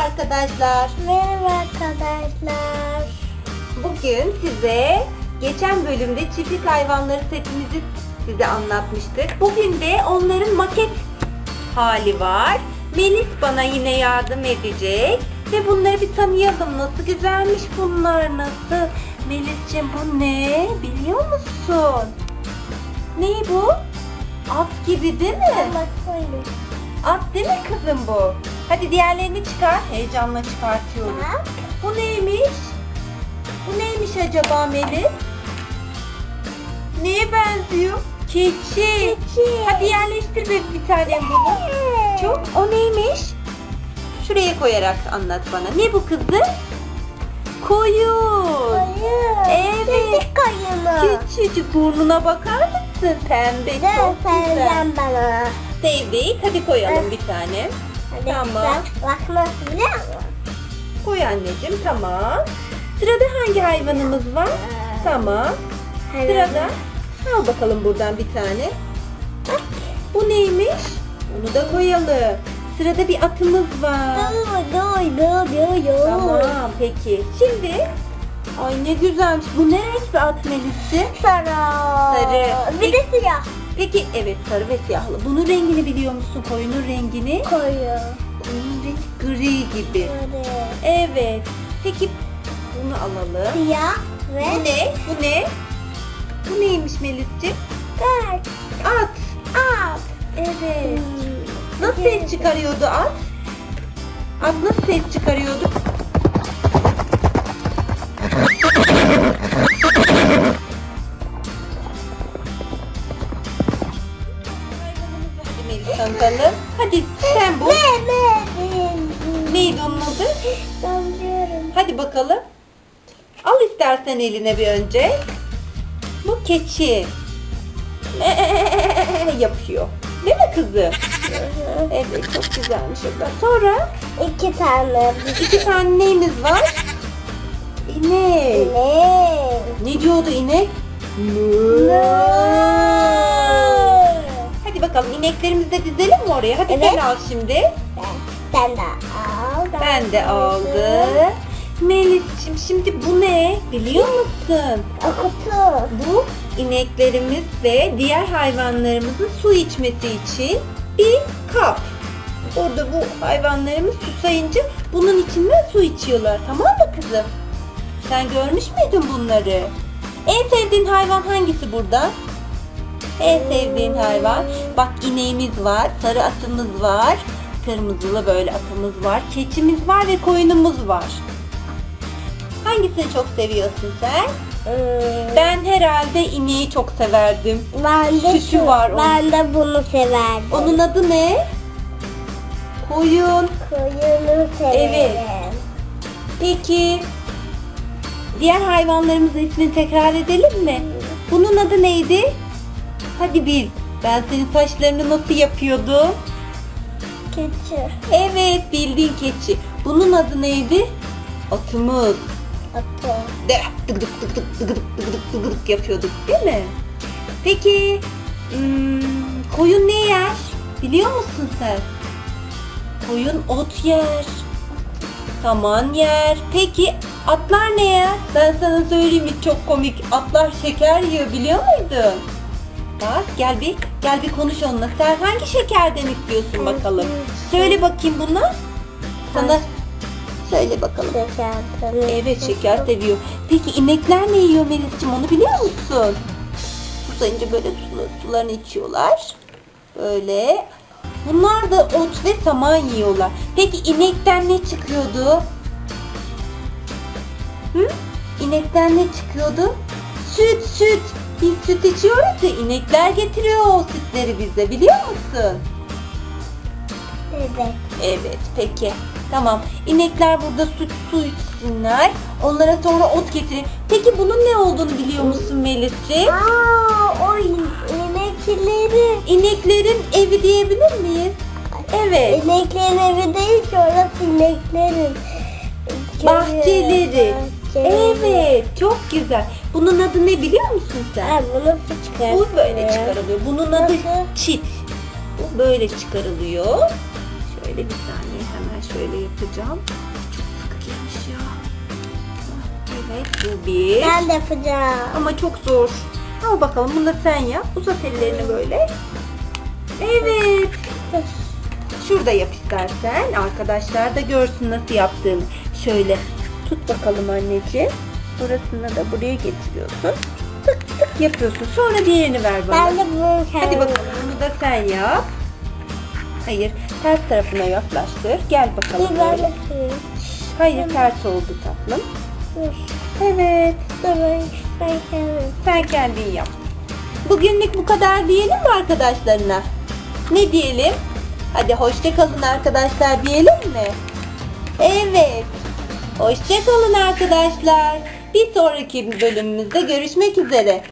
arkadaşlar. Merhaba arkadaşlar. Bugün size geçen bölümde çiftlik hayvanları setimizi size anlatmıştık. Bugün de onların maket hali var. Melis bana yine yardım edecek. Ve bunları bir tanıyalım. Nasıl güzelmiş bunlar, nasıl? Melis'ciğim bu ne? Biliyor musun? Ne bu? At gibi değil mi? At değil mi kızım bu? Hadi diğerlerini çıkar. Heyecanla çıkartıyorum. Bu neymiş? Bu neymiş acaba Melis? Neye benziyor? Keçi. Hadi yerleştir bir tane bunu. Çok. O neymiş? Şuraya koyarak anlat bana. Ne bu kızım? Koyun. Evet. Küçücük, burnuna bakar mısın? Pembe. Çok güzel. Bana. Sevdik. Hadi koyalım bir tane. Tamam. Bakması biliyor musun? Koy anneciğim. Tamam. Sırada hangi hayvanımız var? Tamam. Sırada al bakalım buradan bir tane. Bu neymiş? Onu da koyalım. Sırada bir atımız var. Tamam peki. Şimdi ay ne güzelmiş. Bu ne renk bir at Melis'ciğim? Sarı. Bir de siyah. Peki evet, sarı ve siyahlı. Bunun rengini biliyor musun? Koyunun rengini? Koyu. Koyunun rengi gri gibi. Evet. Peki bunu alalım. Siyah ve... Bu ne? Bu ne? Bu neymiş Melis'ciğim? At. Evet. Nasıl ses çıkarıyordu at? At nasıl ses çıkarıyordu? Hadi Melis tanıtalım. Hadi sen bul. Neydi onun adı? Hadi bakalım. Al istersen eline bir önce. Bu keçi. Yapıyor. Değil mi kızım? Evet, çok güzelmiş o da. Sonra iki tane neyimiz var? İnek. Ne diyordu inek? Hadi bakalım ineklerimizi de dizelim mi oraya? Hadi Evet. sen al şimdi. Sen de al. Ben de aldım. Melis'ciğim şimdi bu ne? Biliyor musun? Kutu. Bu ineklerimiz ve diğer hayvanlarımızın su içmesi için bir kap. Orada bu hayvanlarımız susayınca bunun içinden su içiyorlar. Tamam mı kızım? Sen görmüş müydün bunları? En sevdiğin hayvan hangisi burada? En sevdiğin hayvan. Bak ineğimiz var, sarı atımız var, kırmızılı böyle atımız var, keçimiz var ve koyunumuz var. Hangisini çok seviyorsun sen? Ben herhalde ineği çok severdim. Sütü var onun. Ben de bunu severdim. Onun adı ne? Koyun. Koyunu severim. Evet. Peki diğer hayvanlarımızın ismini tekrar edelim mi? Bunun adı neydi? Hadi bil. Ben senin saçlarını nasıl yapıyordum? Keçi. Evet, bildin keçi. Bunun adı neydi? Atımız. Atı. Tık tık tık tık tık tık tık tık tık yapıyorduk değil mi? Peki koyun ne yer? Biliyor musun sen? Koyun ot yer. Saman yer. Peki atlar ne yer? Ben sana söyleyeyim mi, çok komik. Atlar şeker yiyor, biliyor muydun? Bak gel bir konuş onunla. Sen hangi şekerden istiyorsun bakalım? Söyle bakayım buna. Sana söyle bakalım. Evet, şeker seviyor. Peki inekler ne yiyor Melis'ciğim, onu biliyor musun? Susayınca böyle sularını içiyorlar. Böyle. Bunlar da ot ve saman yiyorlar. Peki inekten ne çıkıyordu? İnekten ne çıkıyordu? Süt. Biz süt içiyoruz ya, inekler getiriyor o sütleri bize, biliyor musun? Evet, peki. Tamam. İnekler burada su içsinler. Onlara sonra ot getirin. Peki bunun ne olduğunu biliyor musun Melis'ciğim? O inekleri. İneklerin evi diyebilir miyiz? Evet. İneklerin evi değil ki, orası ineklerin. Bahçeleri. Evet, çok güzel. Bunun adı ne biliyor musun sen? Bu nasıl çıkarılıyor? Bu böyle çıkarılıyor. Bunun adı çit. Bu böyle çıkarılıyor. Şöyle Şöyle bir saniye hemen şöyle yapacağım. Çok sıkı gelmiş ya. Evet bu bir. Ben de yapacağım. Ama çok zor. Al bakalım bunu da sen yap. Uzat ellerini böyle. Evet. Şurada yap istersen. Arkadaşlar da görsün nasıl yaptığını. Şöyle tut bakalım anneciğim. Burasını da buraya getiriyorsun. Tık tık yapıyorsun. Sonra diğerini ver bana. Ben de bunu Hadi bakalım bunu da sen yap. Hayır, ters tarafına yaklaştır. Gel bakalım Ben böyle. de Hayır, ters oldu tatlım. dur. Evet. Ben kendim. Sen kendin yap. Bugünlük bu kadar diyelim mi arkadaşlarına? Ne diyelim? Hadi hoşça kalın arkadaşlar diyelim mi? Evet. Hoşça kalın arkadaşlar. Bir sonraki bölümümüzde görüşmek üzere.